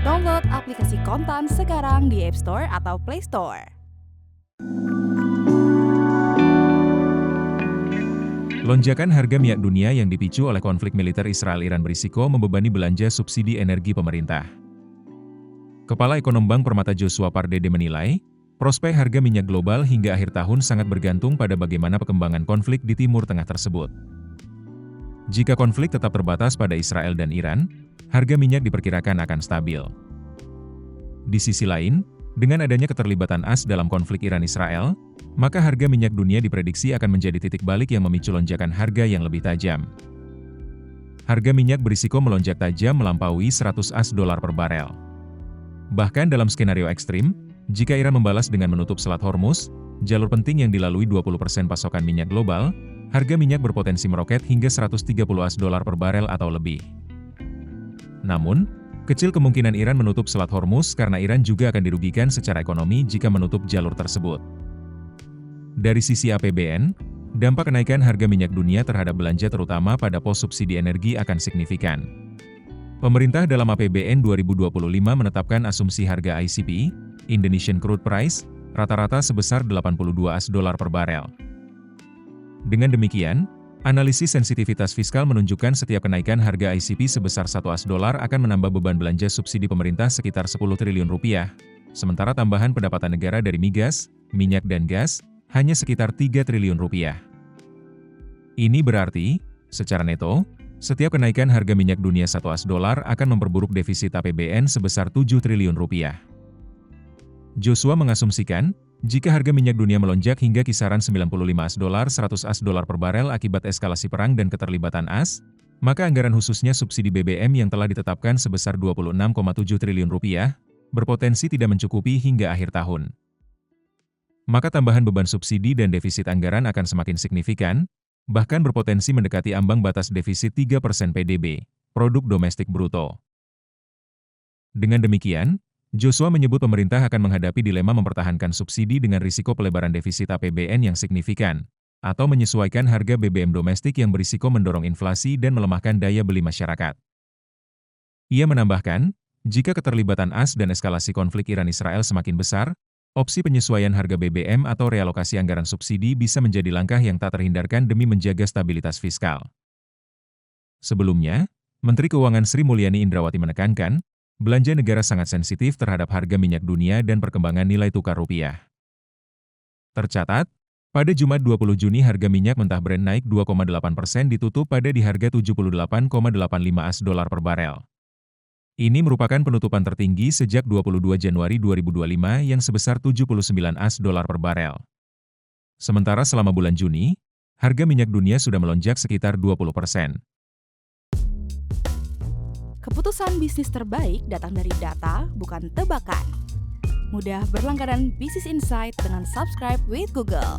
Download aplikasi Kontan sekarang di App Store atau Play Store. Lonjakan harga minyak dunia yang dipicu oleh konflik militer Israel-Iran berisiko membebani belanja subsidi energi pemerintah. Kepala Ekonom Bank Permata Joshua Pardede menilai, prospek harga minyak global hingga akhir tahun sangat bergantung pada bagaimana perkembangan konflik di Timur Tengah tersebut. Jika konflik tetap terbatas pada Israel dan Iran, harga minyak diperkirakan akan stabil. Di sisi lain, dengan adanya keterlibatan AS dalam konflik Iran-Israel, maka harga minyak dunia diprediksi akan menjadi titik balik yang memicu lonjakan harga yang lebih tajam. Harga minyak berisiko melonjak tajam melampaui $100 per barel. Bahkan dalam skenario ekstrim, jika Iran membalas dengan menutup Selat Hormuz, jalur penting yang dilalui 20% pasokan minyak global, harga minyak berpotensi meroket hingga $130 per barel atau lebih. Namun, kecil kemungkinan Iran menutup Selat Hormuz karena Iran juga akan dirugikan secara ekonomi jika menutup jalur tersebut. Dari sisi APBN, dampak kenaikan harga minyak dunia terhadap belanja terutama pada pos subsidi energi akan signifikan. Pemerintah dalam APBN 2025 menetapkan asumsi harga ICP, Indonesian Crude Price, rata-rata sebesar $82 per barel. Dengan demikian, analisis sensitivitas fiskal menunjukkan setiap kenaikan harga ICP sebesar $1 akan menambah beban belanja subsidi pemerintah sekitar $10 triliun, sementara tambahan pendapatan negara dari migas, minyak dan gas, hanya sekitar $3 triliun. Ini berarti, secara neto, setiap kenaikan harga minyak dunia $1 akan memperburuk defisit APBN sebesar $7 triliun. Joshua mengasumsikan, jika harga minyak dunia melonjak hingga kisaran $95-$100 per barel akibat eskalasi perang dan keterlibatan AS, maka anggaran khususnya subsidi BBM yang telah ditetapkan sebesar $26,7 triliun, berpotensi tidak mencukupi hingga akhir tahun. Maka tambahan beban subsidi dan defisit anggaran akan semakin signifikan, bahkan berpotensi mendekati ambang batas defisit 3% PDB, produk domestik bruto. Dengan demikian, Joshua menyebut pemerintah akan menghadapi dilema mempertahankan subsidi dengan risiko pelebaran defisit APBN yang signifikan, atau menyesuaikan harga BBM domestik yang berisiko mendorong inflasi dan melemahkan daya beli masyarakat. Ia menambahkan, jika keterlibatan AS dan eskalasi konflik Iran-Israel semakin besar, opsi penyesuaian harga BBM atau realokasi anggaran subsidi bisa menjadi langkah yang tak terhindarkan demi menjaga stabilitas fiskal. Sebelumnya, Menteri Keuangan Sri Mulyani Indrawati menekankan, belanja negara sangat sensitif terhadap harga minyak dunia dan perkembangan nilai tukar rupiah. Tercatat, pada Jumat 20 Juni harga minyak mentah Brent naik 2,8% ditutup pada di harga $78,85 per barel. Ini merupakan penutupan tertinggi sejak 22 Januari 2025 yang sebesar $79 per barel. Sementara selama bulan Juni, harga minyak dunia sudah melonjak sekitar 20%. Keputusan bisnis terbaik datang dari data, bukan tebakan. Mudah berlangganan Business Insight dengan subscribe with Google.